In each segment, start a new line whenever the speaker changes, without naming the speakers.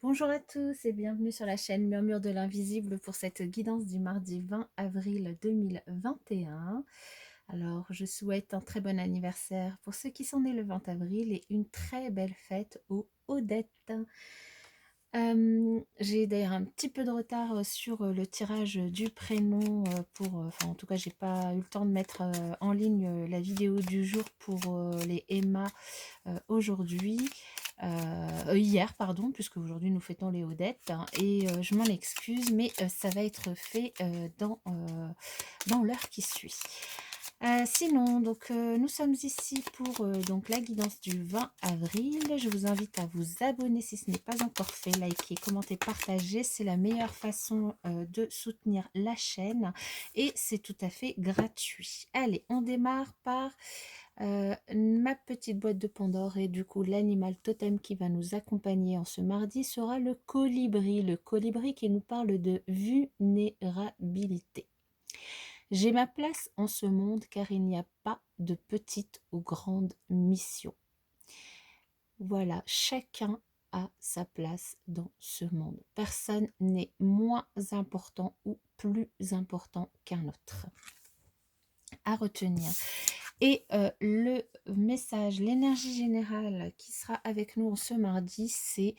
Bonjour à tous et bienvenue sur la chaîne Murmure de l'Invisible pour cette guidance du mardi 20 avril 2021. Alors, je souhaite un très bon anniversaire pour ceux qui sont nés le 20 avril et une très belle fête aux Odettes. J'ai d'ailleurs un petit peu de retard sur le tirage du prénom enfin en tout cas j'ai pas eu le temps de mettre en ligne la vidéo du jour pour les Emma aujourd'hui, hier pardon, puisque aujourd'hui nous fêtons les Odettes hein, et je m'en excuse mais ça va être fait dans l'heure qui suit. Sinon, donc nous sommes ici pour donc la guidance du 20 avril. Je vous invite à vous abonner si ce n'est pas encore fait, liker, commenter, partager. C'est la meilleure façon de soutenir la chaîne et c'est tout à fait gratuit. Allez, on démarre par ma petite boîte de Pandore et du coup l'animal totem qui va nous accompagner en ce mardi sera le colibri qui nous parle de vulnérabilité. J'ai ma place en ce monde car il n'y a pas de petite ou grande mission. Voilà, chacun a sa place dans ce monde. Personne n'est moins important ou plus important qu'un autre. À retenir. Et le message, l'énergie générale qui sera avec nous ce mardi, c'est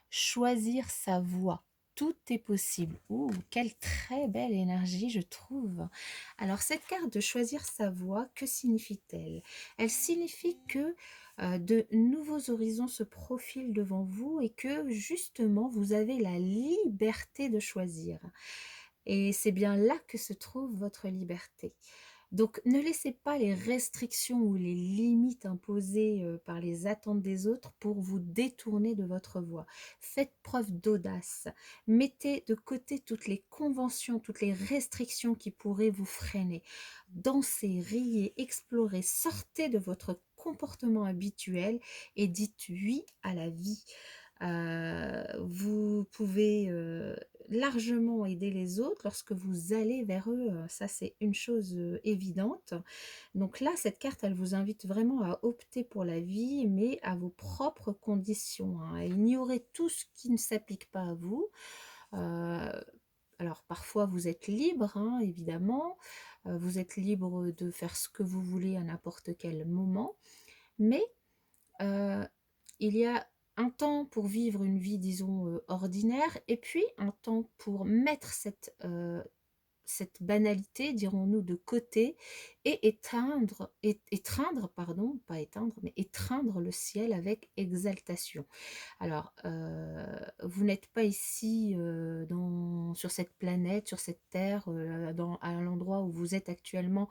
choisir sa voie. Tout est possible. Ouh, quelle très belle énergie, je trouve. Alors, cette carte de choisir sa voie, que signifie-t-elle? Elle signifie que de nouveaux horizons se profilent devant vous et que, justement, vous avez la liberté de choisir. Et c'est bien là que se trouve votre liberté. Donc, ne laissez pas les restrictions ou les limites imposées par les attentes des autres pour vous détourner de votre voie. Faites preuve d'audace. Mettez de côté toutes les conventions, toutes les restrictions qui pourraient vous freiner. Dansez, riez, explorez, sortez de votre comportement habituel et dites oui à la vie. Vous pouvez largement aider les autres lorsque vous allez vers eux, ça c'est une chose évidente. Donc là, cette carte, elle vous invite vraiment à opter pour la vie, mais à vos propres conditions, hein, à ignorer tout ce qui ne s'applique pas à vous. Alors parfois vous êtes libre, hein, évidemment, vous êtes libre de faire ce que vous voulez à n'importe quel moment, mais il y a un temps pour vivre une vie, disons, ordinaire et puis un temps pour mettre cette banalité, dirons-nous, de côté et étreindre, pardon, pas éteindre, mais étreindre le ciel avec exaltation. Alors, vous n'êtes pas ici sur cette planète, sur cette terre, à l'endroit où vous êtes actuellement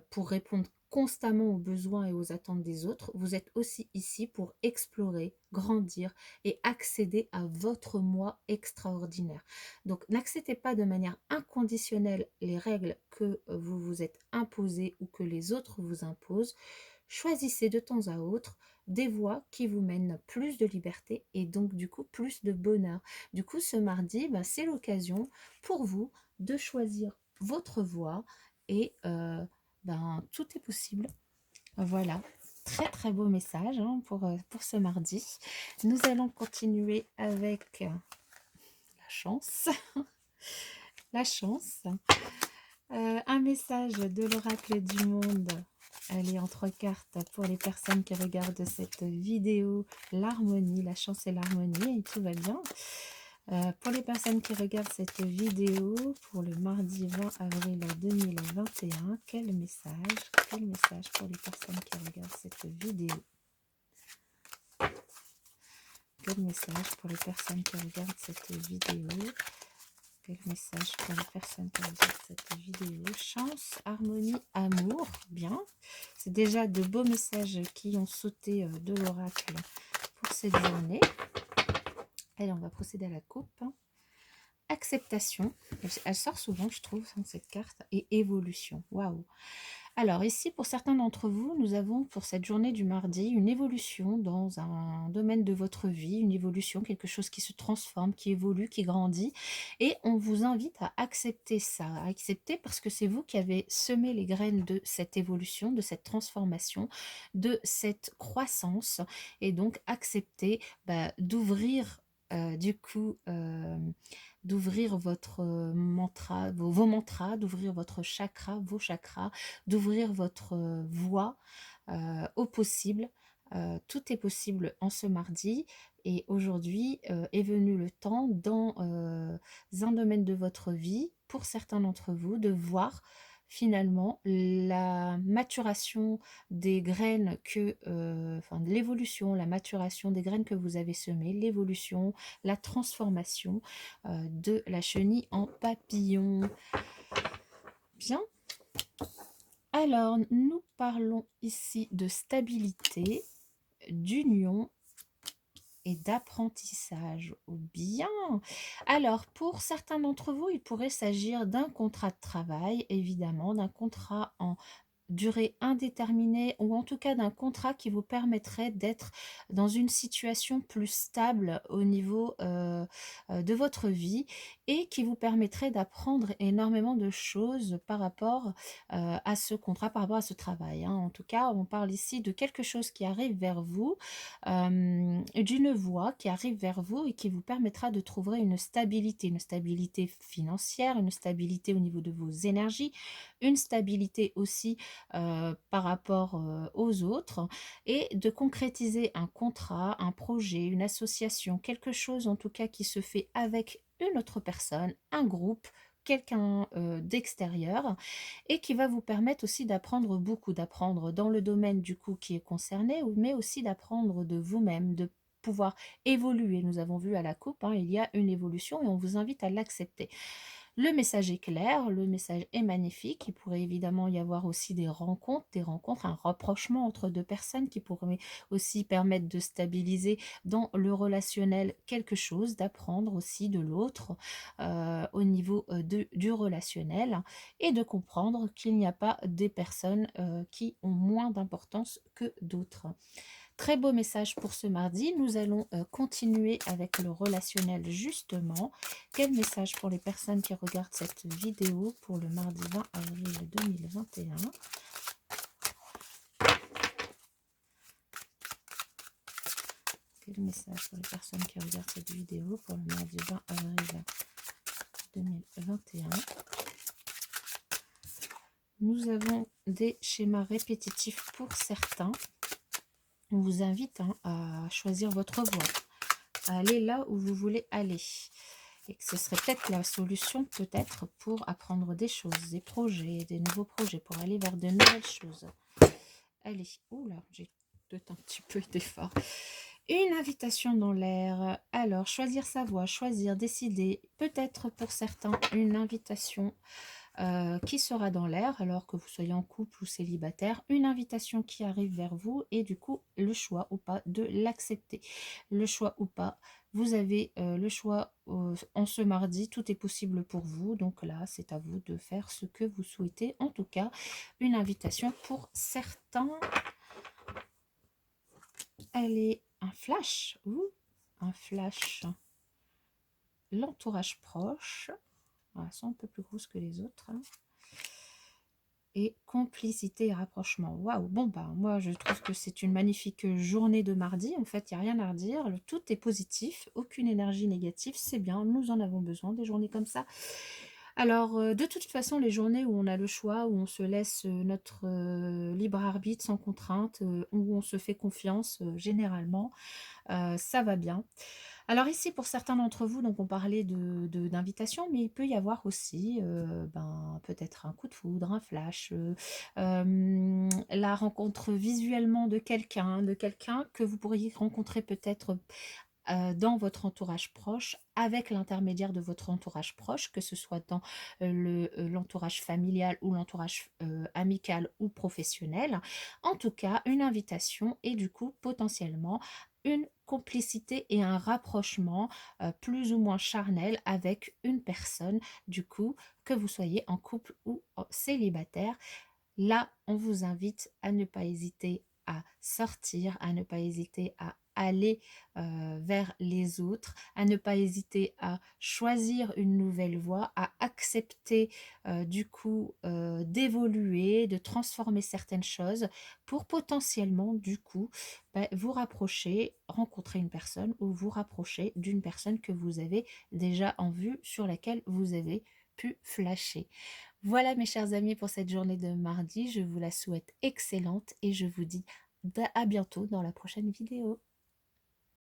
pour répondre constamment aux besoins et aux attentes des autres. Vous êtes aussi ici pour explorer, grandir et accéder à votre moi extraordinaire. Donc, n'acceptez pas de manière inconditionnelle les règles que vous vous êtes imposées ou que les autres vous imposent. Choisissez de temps à autre des voies qui vous mènent plus de liberté et donc du coup plus de bonheur. Du coup, ce mardi, c'est l'occasion pour vous de choisir votre voie et tout est possible. Voilà, très très beau message hein, pour ce mardi. Nous allons continuer avec la chance. La chance. Un message de l'oracle du monde. Elle est en 3 cartes pour les personnes qui regardent cette vidéo. L'harmonie, la chance et l'harmonie, et tout va bien. Pour les personnes qui regardent cette vidéo, pour le mardi 20 avril 2021, quel message pour les personnes qui regardent cette vidéo? Quel message pour les personnes qui regardent cette vidéo? Quel message pour les personnes qui regardent cette vidéo? Chance, harmonie, amour, bien. C'est déjà de beaux messages qui ont sauté de l'oracle pour cette journée. Allez, on va procéder à la coupe. Acceptation, elle sort souvent, je trouve, cette carte, et évolution. Waouh! Alors ici, pour certains d'entre vous, nous avons pour cette journée du mardi une évolution dans un domaine de votre vie, une évolution, quelque chose qui se transforme, qui évolue, qui grandit. Et on vous invite à accepter ça, à accepter parce que c'est vous qui avez semé les graines de cette évolution, de cette transformation, de cette croissance. Et donc accepter d'ouvrir du coup, d'ouvrir votre mantra, vos mantras, d'ouvrir votre chakra, vos chakras, d'ouvrir votre voix au possible. Tout est possible en ce mardi et aujourd'hui est venu le temps dans un domaine de votre vie, pour certains d'entre vous, de voir finalement la maturation des graines enfin l'évolution, la maturation des graines que vous avez semées, l'évolution, la transformation de la chenille en papillon. Bien. Alors, nous parlons ici de stabilité, d'union et d'apprentissage. Oh, bien. Alors, pour certains d'entre vous, il pourrait s'agir d'un contrat de travail, évidemment, d'un contrat en durée indéterminée ou en tout cas d'un contrat qui vous permettrait d'être dans une situation plus stable au niveau de votre vie et qui vous permettrait d'apprendre énormément de choses par rapport à ce contrat, par rapport à ce travail, hein. En tout cas, on parle ici de quelque chose qui arrive vers vous, d'une voie qui arrive vers vous et qui vous permettra de trouver une stabilité financière, une stabilité au niveau de vos énergies, une stabilité aussi par rapport aux autres et de concrétiser un contrat, un projet, une association, quelque chose en tout cas qui se fait avec une autre personne, un groupe, quelqu'un d'extérieur et qui va vous permettre aussi d'apprendre beaucoup, d'apprendre dans le domaine du coup qui est concerné, mais aussi d'apprendre de vous-même, de pouvoir évoluer. Nous avons vu à la coupe, hein, il y a une évolution et on vous invite à l'accepter. Le message est clair, le message est magnifique. Il pourrait évidemment y avoir aussi des rencontres, un rapprochement entre deux personnes qui pourrait aussi permettre de stabiliser dans le relationnel quelque chose, d'apprendre aussi de l'autre au niveau du relationnel et de comprendre qu'il n'y a pas des personnes qui ont moins d'importance que d'autres. Très beau message pour ce mardi. Nous allons continuer avec le relationnel justement. Quel message pour les personnes qui regardent cette vidéo pour le mardi 20 avril 2021? Quel message pour les personnes qui regardent cette vidéo pour le mardi 20 avril 2021? Nous avons des schémas répétitifs pour certains. On vous invite à choisir votre voie, à aller là où vous voulez aller. Et que ce serait peut-être la solution, peut-être, pour apprendre des choses, des projets, des nouveaux projets, pour aller vers de nouvelles choses. Allez, oula, j'ai peut-être un petit peu été fort. Une invitation dans l'air. Alors, choisir sa voie, choisir, décider. Peut-être pour certains, une invitation qui sera dans l'air, alors que vous soyez en couple ou célibataire, une invitation qui arrive vers vous et du coup, le choix ou pas de l'accepter. Le choix ou pas, vous avez le choix en ce mardi, tout est possible pour vous, donc là, c'est à vous de faire ce que vous souhaitez. En tout cas, une invitation pour certains. Allez, un flash, un flash. L'entourage proche. Voilà, sont un peu plus grosses que les autres. Et complicité et rapprochement. Waouh, bon bah moi je trouve que c'est une magnifique journée de mardi. En fait, il n'y a rien à redire. Tout est positif, aucune énergie négative, c'est bien. Nous en avons besoin des journées comme ça. Alors, de toute façon, les journées où on a le choix, où on se laisse notre libre arbitre sans contrainte, où on se fait confiance, généralement, ça va bien. Alors ici, pour certains d'entre vous, donc on parlait d'invitation, mais il peut y avoir aussi peut-être un coup de foudre, un flash, la rencontre visuellement de quelqu'un que vous pourriez rencontrer peut-être dans votre entourage proche, avec l'intermédiaire de votre entourage proche, que ce soit dans l'entourage familial ou l'entourage amical ou professionnel. En tout cas, une invitation et du coup, potentiellement, une complicité et un rapprochement plus ou moins charnel avec une personne, du coup, que vous soyez en couple ou célibataire. Là, on vous invite à ne pas hésiter à sortir, à ne pas hésiter à aller vers les autres, à ne pas hésiter à choisir une nouvelle voie, à accepter du coup d'évoluer, de transformer certaines choses pour potentiellement du coup vous rapprocher, rencontrer une personne ou vous rapprocher d'une personne que vous avez déjà en vue, sur laquelle vous avez pu flasher. Voilà mes chers amis pour cette journée de mardi, je vous la souhaite excellente et je vous dis à bientôt dans la prochaine vidéo.